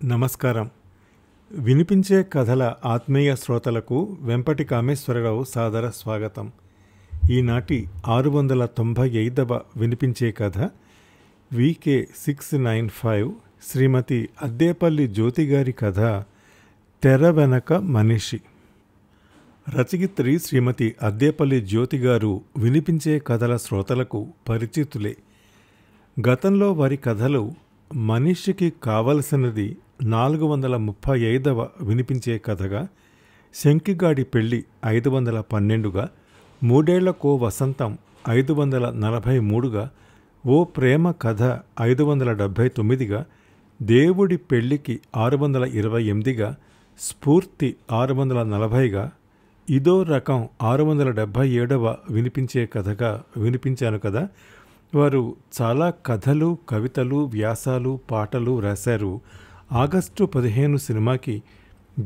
నమస్కారం. వినిపించే కథల ఆత్మీయ శ్రోతలకు వెంపటి కామేశ్వరరావు సాదర స్వాగతం. ఈనాటి 695వ వినిపించే కథ VK 695 శ్రీమతి అద్దేపల్లి జ్యోతిగారి కథ తెర వెనక మనిషి. రచయిత్రి శ్రీమతి అద్దేపల్లి జ్యోతిగారు వినిపించే కథల శ్రోతలకు పరిచితులే. గతంలో వారి కథలు మనిషికి కావలసినది 435వ వినిపించే కథగా, శంకిగాడి పెళ్లి 512గా, మూడేళ్లకో వసంతం 543గా, ఓ ప్రేమ కథ 579గా, దేవుడి పెళ్లికి 628గా, స్ఫూర్తి 640గా, ఇదో రకం 677వ వినిపించే కథగా వినిపించాను కదా. వారు చాలా కథలు, కవితలు, వ్యాసాలు, పాటలు రాశారు. ఆగస్టు 15 సినిమాకి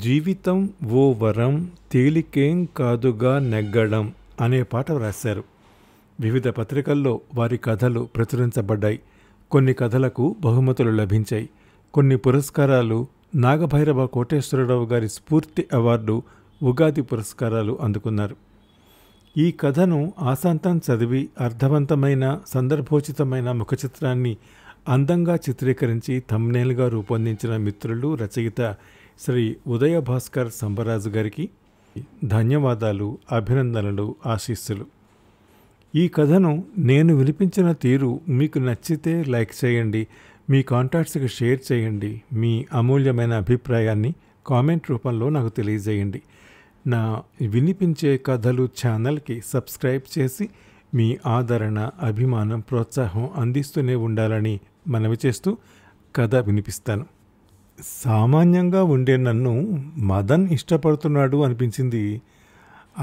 జీవితం ఓ వరం తేలికేం కాదుగా నెగ్గడం అనే పాట రాశారు. వివిధ పత్రికల్లో వారి కథలు ప్రచురించబడ్డాయి. కొన్ని కథలకు బహుమతులు లభించాయి. కొన్ని పురస్కారాలు, నాగభైరవ కోటేశ్వరరావు గారి స్ఫూర్తి అవార్డు, ఉగాది పురస్కారాలు అందుకున్నారు. ఈ కథను ఆశాంతం చదివి అర్థవంతమైన, సందర్భోచితమైన ముఖచిత్రాన్ని అందంగా చిత్రీకరించి థంబ్నెయిల్గా రూపొందించిన మిత్రులు, రచయిత శ్రీ ఉదయ భాస్కర్ సంబరాజు గారికి ధన్యవాదాలు, అభినందనలు, ఆశీస్సులు. ఈ కథను నేను వినిపించిన తీరు మీకు నచ్చితే లైక్ చేయండి, మీ కాంటాక్ట్స్కి షేర్ చేయండి. మీ అమూల్యమైన అభిప్రాయాన్ని కామెంట్ రూపంలో నాకు తెలియజేయండి. నా వినిపించే కథలు ఛానల్కి సబ్స్క్రైబ్ చేసి మీ ఆదరణ, అభిమానం, ప్రోత్సాహం అందిస్తూనే ఉండాలని మనవి చేస్తూ కథ వినిపిస్తాను. సామాన్యంగా ఉండే నన్ను మదన్ ఇష్టపడుతున్నాడు అనిపించింది.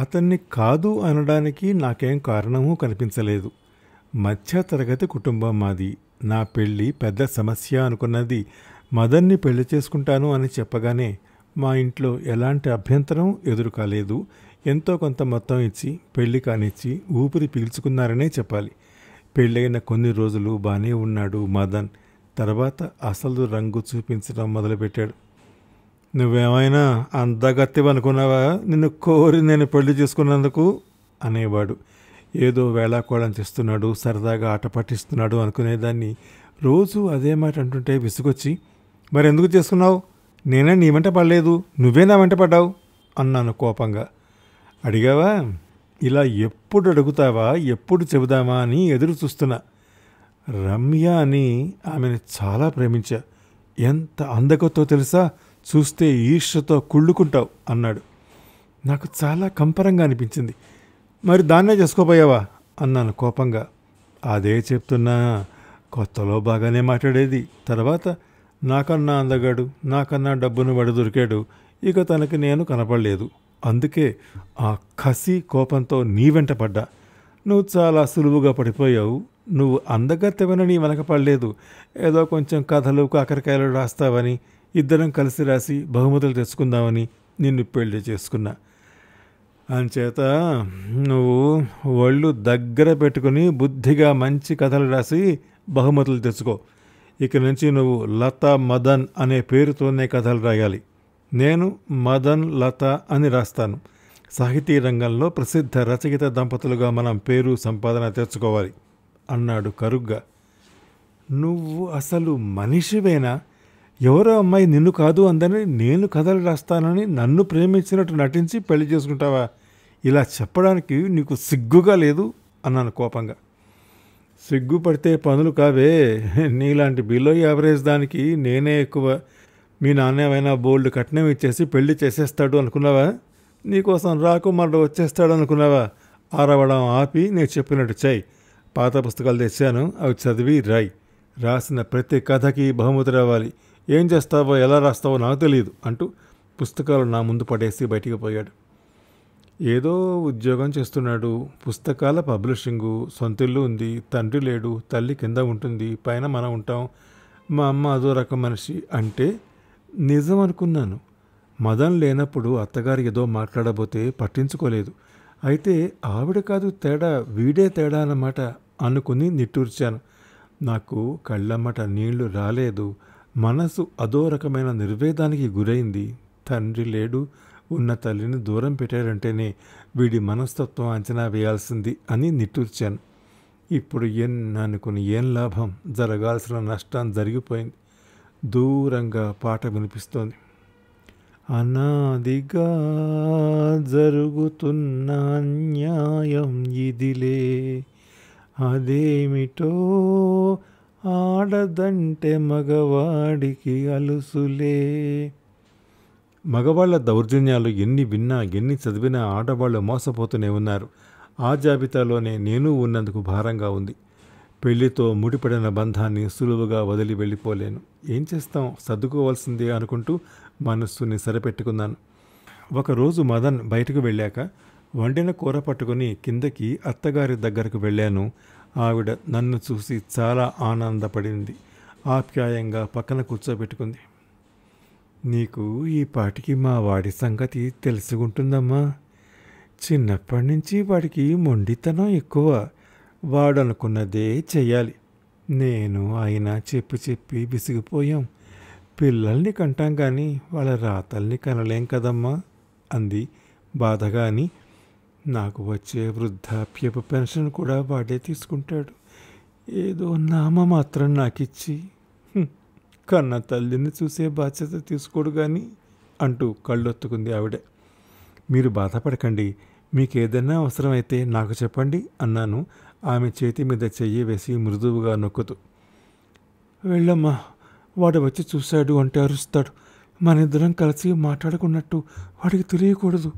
అతన్ని కాదు అనడానికి నాకేం కారణమూ కనిపించలేదు. మధ్యతరగతి కుటుంబం మాది. నా పెళ్ళి పెద్ద సమస్య అనుకున్నది మదన్ని పెళ్లి చేసుకుంటాను అని చెప్పగానే మా ఇంట్లో ఎలాంటి అభ్యంతరం ఎదురు కాలేదు. ఎంతో కొంత మొత్తం ఇచ్చి పెళ్లి కానిచ్చి ఊపిరి పీల్చుకున్నారనే చెప్పాలి. పెళ్ళైన కొన్ని రోజులు బాగానే ఉన్నాడు మదన్. తర్వాత అసలు రంగు చూపించడం మొదలుపెట్టాడు. నువ్వేమైనా అందగత్తివనుకున్నావా నిన్ను కోరి నేను పెళ్లి చేసుకున్నందుకు అనేవాడు. ఏదో వేళాకోళం చేస్తున్నాడు, సరదాగా ఆట పట్టిస్తున్నాడు అనుకునేదాన్ని. రోజు అదే మాట అంటుంటే విసుగొచ్చి, మరెందుకు చేసుకున్నావు? నేనే నీ వెంట పడలేదు, నువ్వే నా వెంట పడ్డావు అన్నాను కోపంగా. అడిగావా? ఇలా ఎప్పుడు అడుగుతావా, ఎప్పుడు చెబుదామా అని ఎదురు చూస్తున్నా. రమ్య అని ఆమెను చాలా ప్రేమించా. ఎంత అందగతో తెలుసా, చూస్తే ఈర్ష్యతో కుళ్ళుకుంటావు అన్నాడు. నాకు చాలా కంపరంగా అనిపించింది. మరి దాన్నే చేసుకోపోయావా అన్నాను కోపంగా. అదే చెప్తున్నా, కొత్తలో బాగానే మాట్లాడేది. తర్వాత నాకన్నా అందగాడు, నాకన్నా డబ్బును వాడు దొరికాడు, ఇక తనకి నేను కనపడలేదు. అందుకే ఆ కసి కోపంతో నీ వెంట పడ్డా. నువ్వు చాలా సులువుగా పడిపోయావు. నువ్వు అందగత్తెవని నీ వెనకపడలేదు. ఏదో కొంచెం కథలు, కాకరకాయలు రాస్తావని, ఇద్దరం కలిసి రాసి బహుమతులు తెచ్చుకుందామని నిన్ను పెళ్లి చేసుకున్నా. అంచేత నువ్వు ఒళ్ళు దగ్గర పెట్టుకుని బుద్ధిగా మంచి కథలు రాసి బహుమతులు తెచ్చుకో. ఇక నుంచి నువ్వు లత మదన్ అనే పేరుతోనే కథలు రాయాలి. నేను మదన్ లత అని రాస్తాను. సాహితీ రంగంలో ప్రసిద్ధ రచయిత దంపతులుగా మనం పేరు, సంపాదన తెచ్చుకోవాలి అన్నాడు కరుగ్గా. నువ్వు అసలు మనిషివేనా? ఎవరో అమ్మాయి నిన్ను కాదు అందని నేను కథలు రాస్తానని నన్ను ప్రేమించినట్టు నటించి పెళ్లి చేసుకుంటావా? ఇలా చెప్పడానికి నీకు సిగ్గుగా లేదు అన్నాను కోపంగా. సిగ్గుపడితే పనులు కావే. నీలాంటి బిలో యావరేజ్ దానికి నేనే ఎక్కువ. మీ నాన్నేమైనా బోల్డ్ కట్నం ఇచ్చేసి పెళ్లి చేసేస్తాడు అనుకున్నావా? నీకోసం రాకుమారుడు వచ్చేస్తాడు అనుకున్నావా? ఆరవడం ఆపి నేను చెప్పినట్టు చెయ్యి. పాత పుస్తకాలు తెచ్చాను, అవి చదివి రాయి. రాసిన ప్రతి కథకి బహుమతి రావాలి. ఏం చేస్తావో, ఎలా రాస్తావో నాకు తెలియదు అంటూ పుస్తకాలు నా ముందు పడేసి బయటికి పోయాడు. ఏదో ఉద్యోగం చేస్తున్నాడు, పుస్తకాల పబ్లిషింగు, సొంతిల్లు ఉంది, తండ్రి లేడు, తల్లి కింద ఉంటుంది, పైన మనం ఉంటాం. మా అమ్మ అదో రకం మనిషి అంటే నిజం అనుకున్నాను. మదన్ లేనప్పుడు అత్తగారు ఏదో మాట్లాడబోతే పట్టించుకోలేదు. అయితే ఆవిడ కాదు తేడా, వీడే తేడా అన్నమాట అనుకుని నిట్టూర్చాను. నాకు కళ్ళమ్మట నీళ్లు రాలేదు. మనసు అదో రకమైన నిర్వేదానికి గురైంది. తండ్రి లేడు, ఉన్న తల్లిని దూరం పెట్టారంటేనే వీడి మనస్తత్వం అంచనా వేయాల్సింది అని నిట్టూర్చాను. ఇప్పుడు అనుకుని ఏం లాభం, జరగాల్సిన నష్టం జరిగిపోయింది. దూరంగా పాట వినిపిస్తోంది. అనాదిగా జరుగుతున్న అన్యాయం ఇదిలే, అదేమిటో ఆడదంటే మగవాడికి అలుసులే. మగవాళ్ల దౌర్జన్యాలు ఎన్ని విన్నా ఎన్ని చదివినా ఆడవాళ్ళు మోసపోతూనే ఉన్నారు. ఆ జాబితాలోనే నేను ఉన్నందుకు భారంగా ఉంది. పెళ్లితో ముడిపడిన బంధాన్ని సులువుగా వదిలి వెళ్ళిపోలేను. ఏం చేస్తాం, సర్దుకోవాల్సిందే అనుకుంటూ మనస్సుని సరిపెట్టుకున్నాను. ఒకరోజు మదన్ బయటకు వెళ్ళాక వండిన కూర పట్టుకుని కిందకి అత్తగారి దగ్గరకు వెళ్ళాను. ఆవిడ నన్ను చూసి చాలా ఆనందపడింది. ఆప్యాయంగా పక్కన కూర్చోబెట్టుకుంది. నీకు ఈ పాటికి మా వాడి సంగతి తెలుసుకుంటుందమ్మా. చిన్నప్పటి నుంచి వాడికి మొండితనం ఎక్కువ. వాడనుకున్నదే చెయ్యాలి. నేను ఆయన చెప్పి విసిగిపోయాం. పిల్లల్ని కంటాం కానీ వాళ్ళ రాతల్ని కనలేం కదమ్మా అంది బాధగా. అని నాకు వచ్చే వృద్ధాప్యపు పెన్షన్ కూడా వాడే తీసుకుంటాడు. ఏదో నామ మాత్రం నాకిచ్చి కన్న తల్లిని చూసే బాధ్యత తీసుకోడు కానీ అంటూ కళ్ళొత్తుకుంది ఆవిడ. మీరు బాధపడకండి, మీకేదైనా అవసరమైతే నాకు చెప్పండి అన్నాను ఆమె చేతి మీద చెయ్యి వేసి మృదువుగా నొక్కుతూ. వెళ్ళమ్మా, వాడు వచ్చి చూశాడు అంటే అరుస్తాడు. మనిద్దరం కలిసి మాట్లాడుకున్నట్టు వాడికి తెలియకూడదు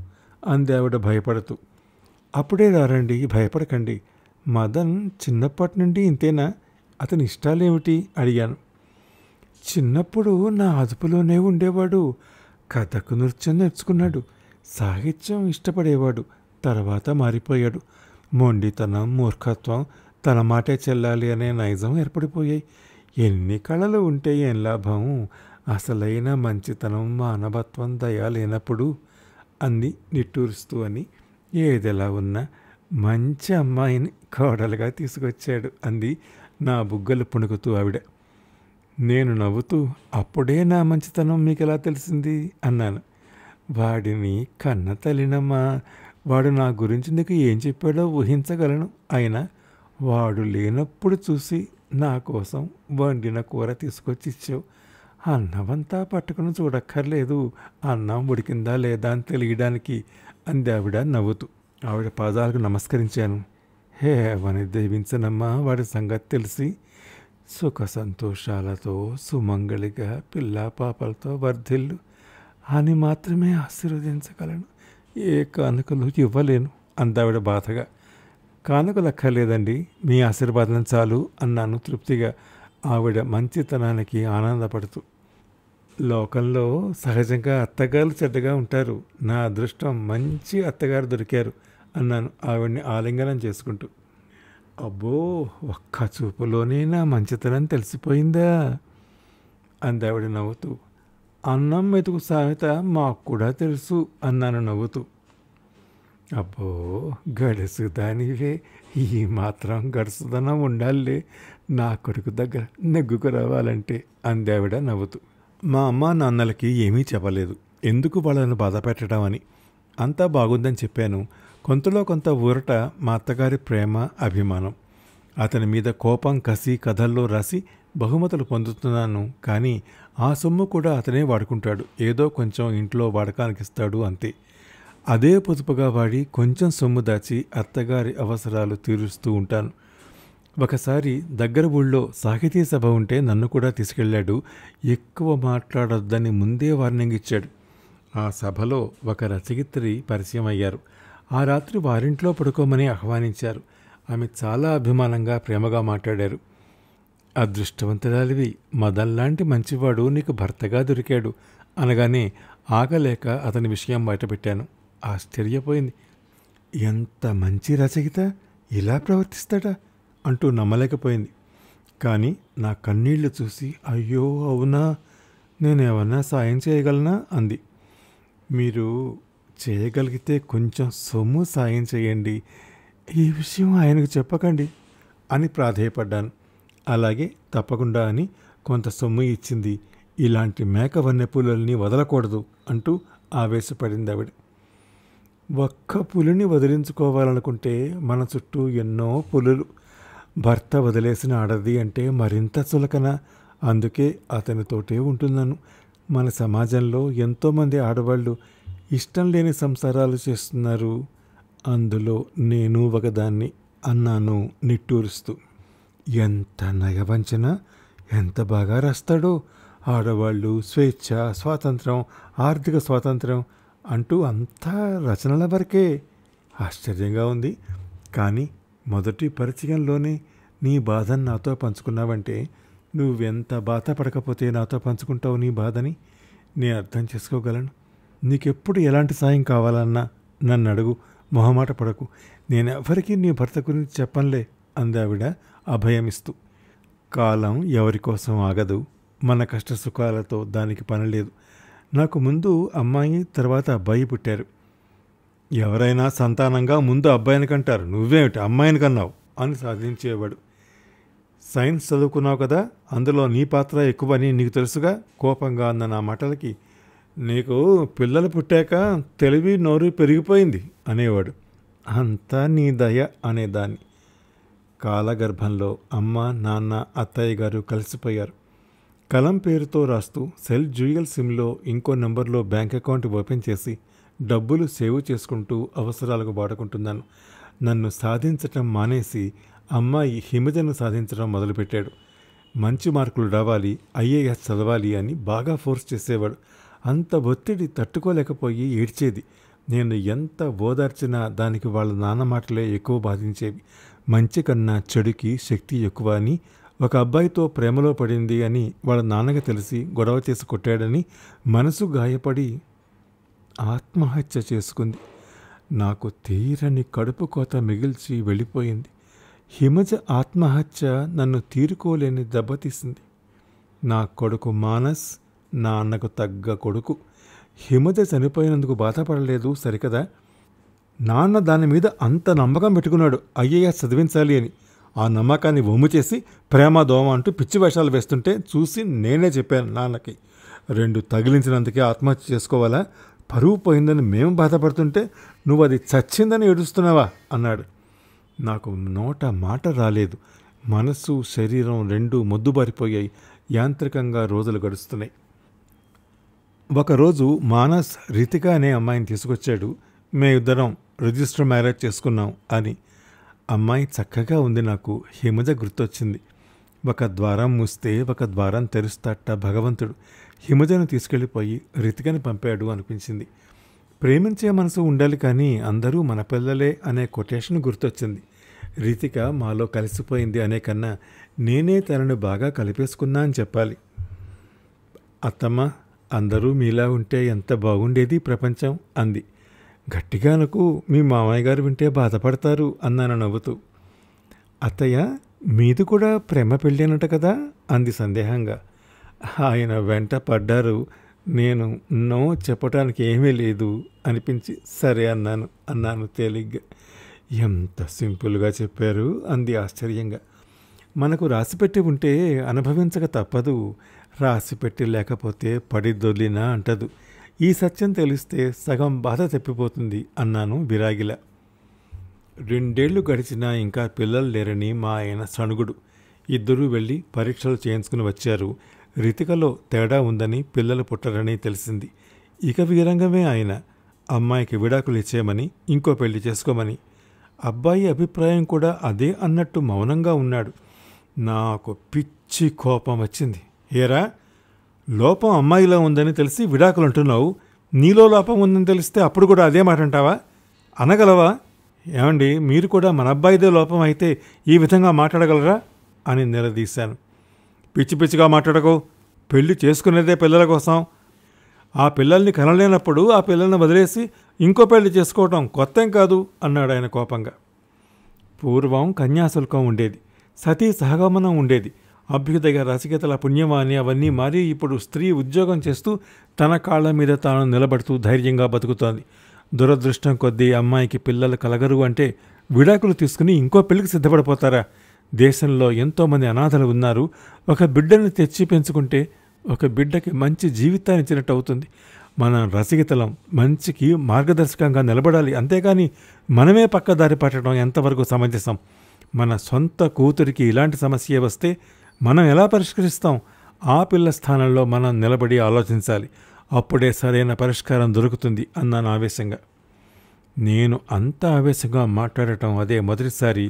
అంది ఆవిడ భయపడుతూ. అప్పుడే రారండి, భయపడకండి. మదన్ చిన్నప్పటి నుండి ఇంతేనా? అతని ఇష్టాలేమిటి అడిగాను. చిన్నప్పుడు నా అదుపులోనే ఉండేవాడు. కథకు నృత్యం నేర్చుకున్నాడు. సాహిత్యం ఇష్టపడేవాడు. తర్వాత మారిపోయాడు. మొండితనం, మూర్ఖత్వం, తన మాటే చెల్లాలి అనే నైజం ఏర్పడిపోయాయి. ఎన్ని కళలు ఉంటే ఏం లాభం? అసలైన మంచితనం, మానవత్వం, దయ లేనప్పుడు అంది నిట్టూరుస్తూ. అని ఏదెలా ఉన్నా మంచి అమ్మాయిని కోడలుగా తీసుకొచ్చాడు అంది నా బుగ్గలు పుణుకుతూ ఆవిడ. నేను నవ్వుతూ, అప్పుడే నా మంచితనం మీకెలా తెలిసింది అన్నాను. వాడిని కన్న తల్లినమ్మా. వాడు నా గురించి నీకు ఏం చెప్పాడో ఊహించగలను. అయినా వాడు లేనప్పుడు చూసి నా కోసం వండిన కూర తీసుకొచ్చి ఇచ్చావు. అన్నమంతా పట్టుకుని చూడక్కర్లేదు, అన్నం ఉడికిందా లేదా అని తెలియడానికి అంది ఆవిడ నవ్వుతూ. ఆవిడ పాదాలకు నమస్కరించాను. హేవని దీవించనమ్మా, వాడి సంగతి తెలిసి సుఖ సంతోషాలతో సుమంగళిగా పిల్లా పాపలతో వర్ధిల్లు అని మాత్రమే ఆశీర్వదించగలను. ఏ కానుకలు ఇవ్వలేను అందావిడ బాధగా. కానుకలు అక్కర్లేదండి, మీ ఆశీర్వాదం చాలు అన్నాను తృప్తిగా, ఆవిడ మంచితనానికి ఆనందపడుతూ. లోకంలో సహజంగా అత్తగారు చెడ్డగా ఉంటారు. నా అదృష్టం మంచి అత్తగారు దొరికారు అన్నాను ఆవిడ్ని ఆలింగనం చేసుకుంటూ. అబ్బో, ఒక్క చూపులోనే నా మంచితనం తెలిసిపోయిందా అందావిడ నవ్వుతూ. అన్నం మెతుకు సామెత మాకు కూడా తెలుసు అన్నాను నవ్వుతూ. అబ్బో, గడుసు దానివే, ఈ మాత్రం గడుసుదనం ఉండాలే నా కొడుకు దగ్గర నెగ్గుకు రావాలంటే అందావిడ నవ్వుతూ. మా అమ్మ నాన్నలకి ఏమీ చెప్పలేదు, ఎందుకు వాళ్ళను బాధ పెట్టడం అని. అంతా బాగుందని చెప్పాను. కొంతలో కొంత ఊరట మా అత్తగారి ప్రేమ, అభిమానం. అతని మీద కోపం, కసి కథల్లో రాసి బహుమతులు పొందుతున్నాను. కానీ ఆ సొమ్ము కూడా అతనే వాడుకుంటాడు. ఏదో కొంచెం ఇంట్లో వాడకానికి ఇస్తాడు అంతే. అదే పొదుపుగా వాడి కొంచెం సొమ్ము దాచి అత్తగారి అవసరాలు తీరుస్తూ ఉంటాను. ఒకసారి దగ్గర ఊళ్ళో సాహితీ సభ ఉంటే నన్ను కూడా తీసుకెళ్లాడు. ఎక్కువ మాట్లాడొద్దని ముందే వార్నింగ్ ఇచ్చాడు. ఆ సభలో ఒక రచయిత్రి పరిచయం అయ్యారు. ఆ రాత్రి వారింట్లో పడుకోమని ఆహ్వానించారు. ఆమె చాలా అభిమానంగా, ప్రేమగా మాట్లాడారు. అదృష్టవంతురాలివి, మదన్ లాంటి మంచివాడు నీకు భర్తగా దొరికాడు అనగానే ఆగలేక అతని విషయం బయటపెట్టాను. ఆశ్చర్యపోయింది. ఎంత మంచి రచయిత ఇలా ప్రవర్తిస్తాడా అంటూ నమ్మలేకపోయింది. కానీ నా కన్నీళ్లు చూసి, అయ్యో అవునా, నేనేమన్నా సాయం చేయగలనా అంది. మీరు చేయగలిగితే కొంచెం సొమ్ము సాయం చేయండి, ఈ విషయం ఆయనకు చెప్పకండి అని ప్రాధేయపడ్డాను. అలాగే, తప్పకుండా అని కొంత సొమ్ము ఇచ్చింది. ఇలాంటి మేక వన్నె పులుల్ని వదలకూడదు అంటూ ఆవేశపడింది ఆవిడ. ఒక్క పులిని వదిలించుకోవాలనుకుంటే మన చుట్టూ ఎన్నో పులులు. భర్త వదిలేసిన ఆడది అంటే మరింత చులకన. అందుకే అతనితోటే ఉంటున్నాను. మన సమాజంలో ఎంతోమంది ఆడవాళ్ళు ఇష్టం లేని సంసారాలు చేస్తున్నారు. అందులో నేను ఒకదాన్ని అన్నాను నిట్టూరుస్తూ. ఎంత నయవంచన, ఎంత బాగా రాస్తాడో. ఆడవాళ్ళు స్వేచ్ఛ, స్వాతంత్రం, ఆర్థిక స్వాతంత్రం అంటూ అంతా రచనల వరకే. ఆశ్చర్యంగా ఉంది. కానీ మొదటి పరిచయంలోనే నీ బాధను నాతో పంచుకున్నావంటే నువ్వెంత బాధపడకపోతే నాతో పంచుకుంటావు నీ బాధని నేను అర్థం చేసుకోగలను. నీకెప్పుడు ఎలాంటి సాయం కావాలన్నా నన్ను అడుగు, మొహమాట పడకు. నేనెవరికీ నీ భర్త గురించి చెప్పనులే అందావిడ అభయమిస్తూ. కాలం ఎవరి కోసం ఆగదు. మన కష్ట సుఖాలతో దానికి పనిలేదు. నాకు ముందు అమ్మాయి, తర్వాత అబ్బాయి పుట్టారు. ఎవరైనా సంతానంగా ముందు అబ్బాయిని కంటారు, నువ్వేమిటి అమ్మాయిని కన్నావు అని సాధించేవాడు. సైన్స్ చదువుకున్నావు కదా, అందులో నీ పాత్ర ఎక్కువని నీకు తెలుసుగా. కోపంగా అన్న నా మాటలకి, నీకు పిల్లలు పుట్టాక తెలివి నోరు పెరిగిపోయింది అనేవాడు. అంతా నీ దయ అనేదాన్ని. కాలగర్భంలో అమ్మ, నాన్న, అత్తయ్య గారు కలిసిపోయారు. కలం పేరుతో రాస్తూ సెల్ డ్యూయల్ సిమ్లో ఇంకో నెంబర్లో బ్యాంక్ అకౌంట్ ఓపెన్ చేసి డబ్బులు సేవ్ చేసుకుంటూ అవసరాలకు వాడుకుంటున్నాను. నన్ను సాధించటం మానేసి అమ్మాయి హిమజను సాధించడం మొదలుపెట్టాడు. మంచి మార్కులు రావాలి, ఐఏఎస్ చదవాలి అని బాగా ఫోర్స్ చేసేవాడు. అంత ఒత్తిడి తట్టుకోలేకపోయి ఏడ్చేది. నేను ఎంత ఓదార్చినా దానికి వాళ్ళ నాన్న మాటలే ఎక్కువ బాధించేవి. మంచి కన్నా చెడుకి శక్తి ఎక్కువ అని, ఒక అబ్బాయితో ప్రేమలో పడింది అని వాళ్ళ నాన్నకి తెలిసి గొడవ చేసి కొట్టాడని మనసు గాయపడి ఆత్మహత్య చేసుకుంది. నాకు తీరని కడుపు కోత మిగిల్చి వెళ్ళిపోయింది. హిమజ ఆత్మహత్య నన్ను తీరుకోలేని దెబ్బతీసింది. నా కొడుకు మానస్ నా అన్నకు తగ్గ కొడుకు. హిమజ చనిపోయినందుకు బాధపడలేదు సరికదా. నాన్న దాని మీద అంత నమ్మకం పెట్టుకున్నాడు, ఐఏఎస్ చదివించాలి అని. ఆ నమ్మకాన్ని వమ్ము చేసి ప్రేమ దోమ అంటూ పిచ్చి వేషాలు వేస్తుంటే చూసి నేనే చెప్పాను నాన్నకి, 2 తగిలించినందుకే ఆత్మహత్య చేసుకోవాలా? పరువు పోయిందని మేము బాధపడుతుంటే నువ్వు అది చచ్చిందని ఏడుస్తున్నావా అన్నాడు. నాకు నోట మాట రాలేదు. మనసు, శరీరం 2 మొద్దుబారిపోయాయి. యాంత్రికంగా రోజులు గడుస్తున్నాయి. ఒకరోజు మానస్ రితిక అనే అమ్మాయిని తీసుకొచ్చాడు. మేమిద్దరం రిజిస్టర్ మ్యారేజ్ చేసుకున్నాం అని. అమ్మాయి చక్కగా ఉంది. నాకు హిమజ గుర్తొచ్చింది. ఒక ద్వారం మూస్తే ఒక ద్వారం తెరుస్తాట భగవంతుడు. హిమజను తీసుకెళ్ళిపోయి రితికని పంపాడు అనిపించింది. ప్రేమించే మనసు ఉండాలి కానీ అందరూ మన పిల్లలే అనే కొటేషన్ గుర్తొచ్చింది. రితిక మాలో కలిసిపోయింది అనే కన్నా నేనే తనను బాగా కలిపేసుకున్నా అని చెప్పాలి. అత్తమ్మ, అందరూ మీలా ఉంటే ఎంత బాగుండేది ప్రపంచం అంది. గట్టిగానకు, మీ మామయ్య గారు వింటే బాధపడతారు అన్నాను నవ్వుతూ. అత్తయ్య, మీది కూడా ప్రేమ పెళ్ళేనట కదా అంది సందేహంగా. ఆయన వెంట పడ్డారు. నేను నో చెప్పటానికి ఏమీ లేదు అనిపించి సరే అన్నాను తేలిగ్గా. ఎంత సింపుల్గా చెప్పారు అంది ఆశ్చర్యంగా. మనకు రాసిపెట్టి ఉంటే అనుభవించక తప్పదు, రాసిపెట్టి లేకపోతే పడి దొర్లినా అంటదు. ఈ సత్యం తెలిస్తే సగం బాధ తప్పిపోతుంది అన్నాను విరాగిలా. 2 ఏళ్లు గడిచినా ఇంకా పిల్లలు లేరని మా ఆయన సణుగుడు. 2 వెళ్ళి పరీక్షలు చేయించుకుని వచ్చారు. రితికలో తేడా ఉందని, పిల్లలు పుట్టరని తెలిసింది. ఇక వీరంగమే ఆయన. అమ్మాయికి విడాకులు ఇచ్చేయమని, ఇంకో పెళ్లి చేసుకోమని. అబ్బాయి అభిప్రాయం కూడా అదే అన్నట్టు మౌనంగా ఉన్నాడు. నాకు పిచ్చి కోపం వచ్చింది. ఏరా, లోపం అమ్మాయిలో ఉందని తెలిసి విడాకులు అంటున్నావు, నీలో లోపం ఉందని తెలిస్తే అప్పుడు కూడా అదే మాట అంటావా? అనగలవా? ఏమండి, మీరు కూడా మన అబ్బాయిదే లోపం అయితే ఈ విధంగా మాట్లాడగలరా అని నిలదీశాను. పిచ్చి పిచ్చిగా మాట్లాడకు. పెళ్లి చేసుకునేదే పిల్లల కోసం. ఆ పిల్లల్ని కనలేనప్పుడు ఆ పిల్లల్ని వదిలేసి ఇంకో పెళ్లి చేసుకోవటం కొత్తేం కాదు అన్నాడు ఆయన కోపంగా. పూర్వం కన్యాశుల్కం ఉండేది, సతీ సహగమనం ఉండేది, అభ్యుదయ రచయితల పుణ్యమాని అవన్నీ మారి ఇప్పుడు స్త్రీ ఉద్యోగం చేస్తూ తన కాళ్ల మీద తాను నిలబడుతూ ధైర్యంగా బతుకుతోంది. దురదృష్టం కొద్దీ అమ్మాయికి పిల్లలు కలగరు అంటే విడాకులు తీసుకుని ఇంకో పెళ్లికి సిద్ధపడిపోతారా? దేశంలో ఎంతోమంది అనాథలు ఉన్నారు. ఒక బిడ్డను తెచ్చి పెంచుకుంటే ఒక బిడ్డకి మంచి జీవితాన్ని ఇచ్చినట్టు అవుతుంది. మనం రచయితలం, మంచికి మార్గదర్శకంగా నిలబడాలి. అంతేగాని మనమే పక్కదారి పట్టడం ఎంతవరకు సమంజసం? మన సొంత కూతురికి ఇలాంటి సమస్య వస్తే మనం ఎలా పరిష్కరిస్తాం? ఆ పిల్ల స్థానంలో మనం నిలబడి ఆలోచించాలి. అప్పుడే సరైన పరిష్కారం దొరుకుతుంది అన్నాను ఆవేశంగా. నేను అంత ఆవేశంగా మాట్లాడటం అదే మొదటిసారి.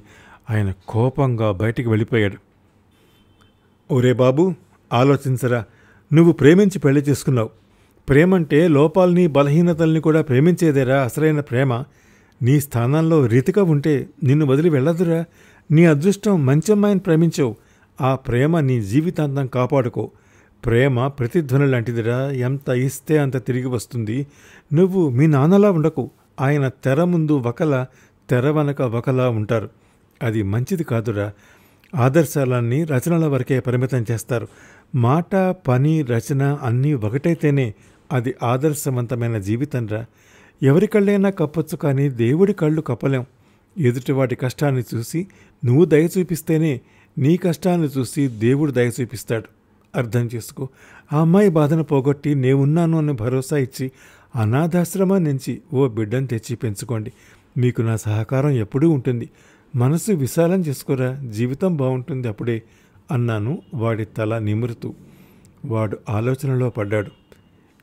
ఆయన కోపంగా బయటికి వెళ్ళిపోయాడు. ఒరే బాబు, ఆలోచించరా. నువ్వు ప్రేమించి పెళ్లి చేసుకున్నావు. ప్రేమంటే లోపాలని బలహీనతల్ని కూడా ప్రేమించేదేరా అసలైన ప్రేమ. నీ స్థానంలో రీతిక ఉంటే నిన్ను వదిలి వెళ్ళదురా. నీ అదృష్టం మంచి అమ్మాయిని ప్రేమించావు. ఆ ప్రేమ నీ జీవితాంతం కాపాడుకో. ప్రేమ ప్రతిధ్వని లాంటిదిరా. ఎంత ఇస్తే అంత తిరిగి వస్తుంది. నువ్వు మీ నాన్నలా ఉండకు. ఆయన తెర ముందు ఒకలా, తెర వెనక ఒకలా ఉంటారు. అది మంచిది కాదురా. ఆదర్శాలన్నీ రచనల వరకే పరిమితం చేస్తారు. మాట, పని, రచన అన్నీ ఒకటైతేనే అది ఆదర్శవంతమైన జీవితంరా. ఎవరి కళ్ళైనా కప్పొచ్చు, కానీ దేవుడి కళ్ళు కప్పలేం. ఎదుటివాడి కష్టాన్ని చూసి నువ్వు దయ చూపిస్తేనే నీ కష్టాన్ని చూసి దేవుడు దయ చూపిస్తాడు. అర్థం చేసుకో. ఆ అమ్మాయి బాధను పోగొట్టి నేనున్నాను అని భరోసా ఇచ్చి అనాథాశ్రమం నుంచి ఓ బిడ్డను తెచ్చి పెంచుకోండి. మీకు నా సహకారం ఎప్పుడూ ఉంటుంది. మనసు విశాలం చేసుకోరా, జీవితం బాగుంటుంది అప్పుడే అన్నాను వాడి తల నిమురుతూ. వాడు ఆలోచనలో పడ్డాడు.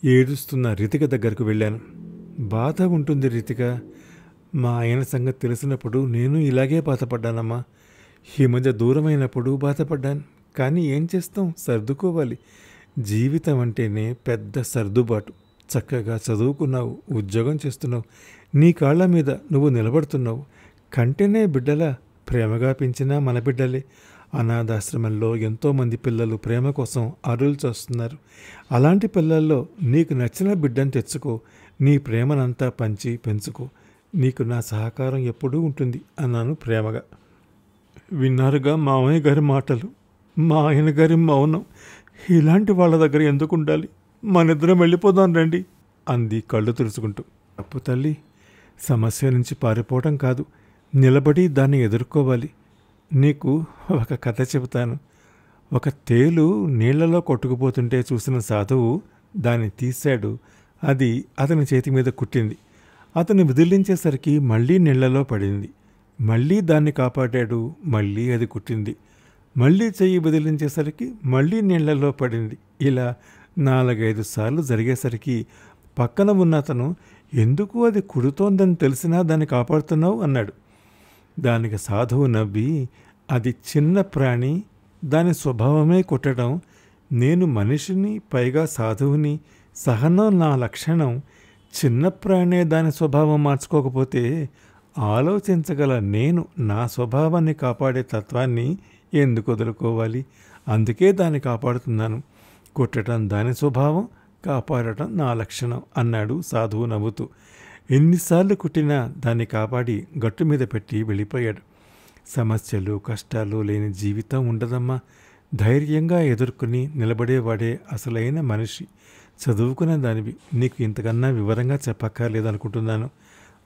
ఏడుస్తున్న రితిక దగ్గరకు వెళ్ళాను. బాధ ఉంటుంది రితిక. మా ఆయన సంగతి తెలిసినప్పుడు నేను ఇలాగే బాధపడ్డానమ్మా. ఈ మధ్య దూరమైనప్పుడు బాధపడ్డాను. కానీ ఏం చేస్తాం, సర్దుకోవాలి. జీవితం అంటేనే పెద్ద సర్దుబాటు. చక్కగా చదువుకున్నావు, ఉద్యోగం చేస్తున్నావు, నీ కాళ్ళ మీద నువ్వు నిలబడుతున్నావు. కంటేనే బిడ్డలా ప్రేమగా పెంచినా మన బిడ్డలే. అనాథాశ్రమంలో ఎంతోమంది పిల్లలు ప్రేమ కోసం అరులు చేస్తున్నారు. అలాంటి పిల్లల్లో నీకు నచ్చిన బిడ్డను తెచ్చుకో. నీ ప్రేమనంతా పంచి పెంచుకో. నీకు నా సహకారం ఎప్పుడూ ఉంటుంది అన్నాను ప్రేమగా. విన్నారుగా మామయ్య గారి మాటలు, మా ఆయన గారి మౌనం. ఇలాంటి వాళ్ళ దగ్గర ఎందుకు ఉండాలి? మనిద్దరం వెళ్ళిపోదాం రండి అంది కళ్ళు తుడుచుకుంటూ. తప్పు తల్లి, సమస్య నుంచి పారిపోవటం కాదు, నిలబడి దాన్ని ఎదుర్కోవాలి. నీకు ఒక కథ చెబుతాను. ఒక తేలు నీళ్లలో కొట్టుకుపోతుంటే చూసిన సాధువు దాన్ని తీశాడు. అది అతని చేతి మీద కుట్టింది. అతను విదిలించేసరికి మళ్ళీ నీళ్లలో పడింది. మళ్ళీ దాన్ని కాపాడాడు. మళ్ళీ అది కుట్టింది. మళ్ళీ చెయ్యి విదిలించేసరికి మళ్ళీ నీళ్లలో పడింది. ఇలా 4-5 సార్లు జరిగేసరికి పక్కన ఉన్న అతను, ఎందుకు అది కుడుతోందని తెలిసినా దాన్ని కాపాడుతున్నావు అన్నాడు. దానికి సాధువు నవ్వి, అది చిన్న ప్రాణి, దాని స్వభావమే కుట్టడం. నేను మనిషిని, పైగా సాధువుని, సహనం నా లక్షణం. చిన్న ప్రాణే దాని స్వభావం మార్చుకోకపోతే ఆలోచించగల నేను నా స్వభావాన్ని కాపాడే తత్వాన్ని ఎందుకు వదులుకోవాలి? అందుకే దాన్ని కాపాడుతున్నాను. కుట్టడం దాని స్వభావం, కాపాడటం నా లక్షణం అన్నాడు సాధువు నవ్వుతూ. ఎన్నిసార్లు కుట్టినా దాన్ని కాపాడి గట్టు మీద పెట్టి వెళ్ళిపోయాడు. సమస్యలు, కష్టాలు లేని జీవితం ఉండదమ్మా. ధైర్యంగా ఎదుర్కొని నిలబడేవాడే అసలైన మనిషి. చదువుకున్న దానివి, నీకు ఇంతకన్నా వివరంగా చెప్పక్కర్లేదనుకుంటున్నాను.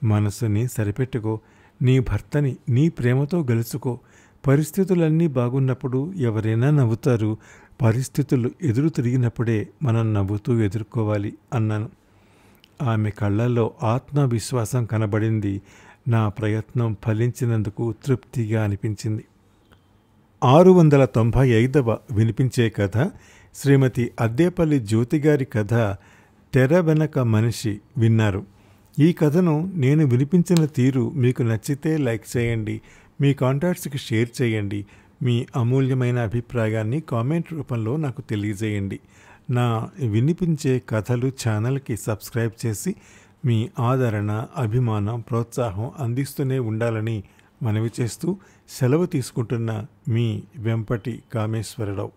మనసుని సరిపెట్టుకో. నీ భర్తని నీ ప్రేమతో గెలుచుకో. పరిస్థితులన్నీ బాగున్నప్పుడు ఎవరైనా నవ్వుతారు. పరిస్థితులు ఎదురు తిరిగినప్పుడే మనం నవ్వుతూ ఎదుర్కోవాలి అన్నాను. ఆమె కళ్ళల్లో ఆత్మవిశ్వాసం కనబడింది. నా ప్రయత్నం ఫలించినందుకు తృప్తిగా అనిపించింది. 695వ వినిపించే కథ శ్రీమతి అద్దేపల్లి జ్యోతిగారి కథ తెర వెనక మనిషి విన్నారు. ఈ కథను నేను వినిపించిన తీరు మీకు నచ్చితే లైక్ చేయండి. మీ కాంటాక్ట్స్కి షేర్ చేయండి. మీ అమూల్యమైన అభిప్రాయాన్ని కామెంట్ రూపంలో నాకు తెలియజేయండి. నా వినిపించే కథలు ఛానల్కి సబ్స్క్రైబ్ చేసి మీ ఆదరణ, అభిమానం, ప్రోత్సాహం అందిస్తూనే ఉండాలని మనవి చేస్తూ సెలవు తీసుకుంటున్న మీ వెంపటి కామేశ్వరరావు.